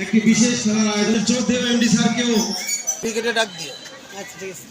একটি বিশেষ খেলার আয়োজন চলছে এমডি স্যারকেও ক্রিকেটে ডাক দিয়ে। আচ্ছা ঠিক আছে।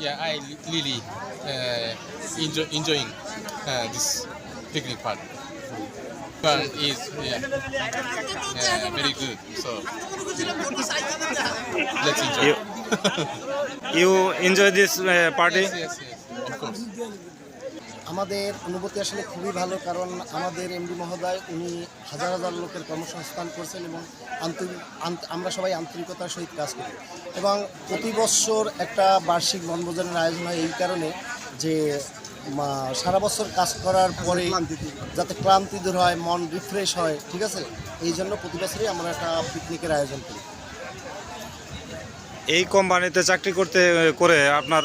Yeah, I really enjoying this picnic part. Fun is very good. So let's enjoy. You enjoy this party? Yes, of course. আমাদের অনুভূতি আসলে খুবই ভালো, কারণ আমাদের এমডি মহোদয় উনি হাজার হাজার লোকের কর্মসংস্থান করছেন এবং আমরা সবাই আন্তরিকতার সহিত কাজ করি। এবং প্রতি বছর একটা বার্ষিক বনভোজনের আয়োজন হয় এই কারণে যে সারা বছর কাজ করার পরে যাতে ক্লান্তি দূর হয়, মন রিফ্রেশ হয়, ঠিক আছে, এই জন্য প্রতি বছরই আমরা একটা পিকনিকের আয়োজন করি। এই কোম্পানিতে চাকরি করে আপনার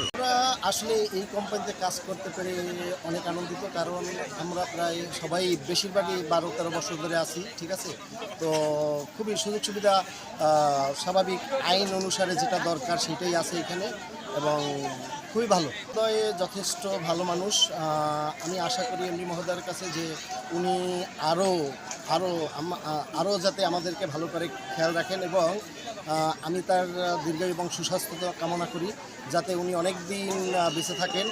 আসলে এই কোম্পানিতে কাজ করতে পেরে অনেক আনন্দিত, কারণ আমরা প্রায় সবাই বেশিরভাগই 12-13 বছর ধরে আছি, ঠিক আছে। তো খুবই সুযোগ সুবিধা স্বাভাবিক আইন অনুসারে যেটা দরকার সেটাই আছে এখানে এবং খুবই ভালো। তো যথেষ্ট ভালো মানুষ। আমি আশা করি এমডি মহোদয়ের কাছে যে উনি আরও যাতে আমাদেরকে ভালো করে খেয়াল রাখেন এবং আমি তার দীর্ঘায়ু এবং সুস্বাস্থ্য কামনা করি, যাতে উনি অনেক দিন বেঁচে থাকেন।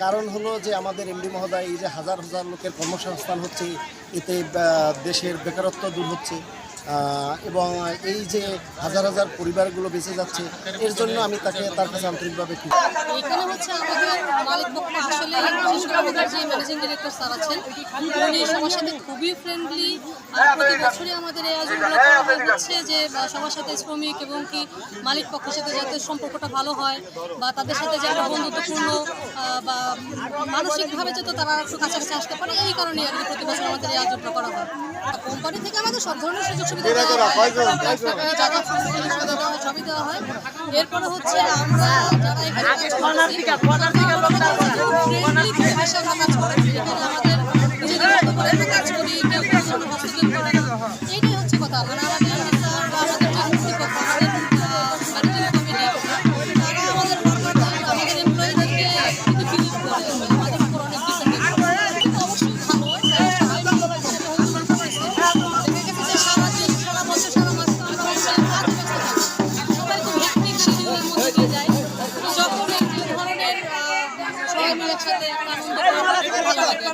কারণ হলো যে আমাদের এমডি মহোদয় এই যে হাজার হাজার লোকের কর্মসংস্থান হচ্ছে, এতে দেশের বেকারত্ব দূর হচ্ছে এবং এই যে হাজার হাজার পরিবারগুলো বেঁচে যাচ্ছে, এর জন্য আমি তার কাছে আন্তরিকভাবে এখানে হচ্ছে আমাদের মালিক পক্ষ আসলে বিশেষ করে আমাদের যে ম্যানেজিং ডিরেক্টর স্যার আছেন উনি সবার সাথে খুবই ফ্রেন্ডলি। আর প্রতি বছরই আমাদের এই আয়োজনগুলো করা হচ্ছে যে সবার সাথে শ্রমিক এবং কি মালিক পক্ষের সাথে যাতে সম্পর্কটা ভালো হয় বা তাদের সাথে যে একটা বন্ধুত্বপূর্ণ বা মানসিকভাবে যাতে তারা একটু কাছাকাছি আসতে পারে, এই কারণেই আর কি প্রতি বছর আমাদের এই আয়োজনটা করা হয়। কোম্পানি থেকে আমাদের সব ধরনের সুযোগ সুবিধা দেওয়া হয়, যা যা সুবিধা দেওয়া হয় সবই দেওয়া হয়। এরপরে হচ্ছে আমরা যারা এখানে আমাদের নিজেদের মতো করে কাজ করি, কেউ কোনো হস্তক্ষেপ করে না, এইটাই হচ্ছে কথা। মানে আমাদের আমাদের যে কর্তৃপক্ষ, আমাদের ম্যানেজিং কমিটি, তারা আমাদের আমাদের এমপ্লয়ীদেরকে কিন্তু বিলিভ করে আমাদের উপর অনেক ডিপেন্ডেন্ট, কিন্তু অবশ্যই ভালো। সারা বছর সারা মাস আমরা হচ্ছে সবাই খুব হ্যাকটিক শিডিউলের মধ্যে দিয়ে যায়, যখন এই ধরনের সবাই মিলে একসাথে আমার ব্যক্তিগতভাবে খুবই ভালো লাগে।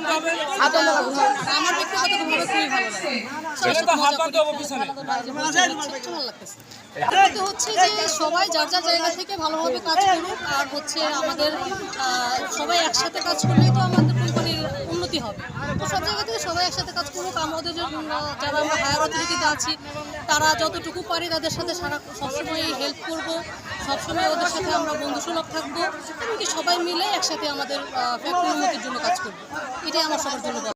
হচ্ছে যে সবাই যার যার জায়গা থেকে ভালোভাবে কাজ করুক, আর হচ্ছে আমাদের সবাই একসাথে কাজ করলেই তো আমাদের কোম্পানির উন্নতি হবে। তো সব জায়গা থেকে সবাই একসাথে কাজ করুক। আমাদের যারা আমরা হায়ার অথরিটিতে আছি তারা যতটুকু পারি তাদের সাথে সবসময় হেল্প করবো, সবসময় ওদের সাথে আমরা বন্ধুসুলভ থাকবো, এমনকি সবাই মিলে একসাথে আমাদের ফ্যাক্টরি উন্নতির জন্য কাজ করবো। এটাই আমার সবার জন্য।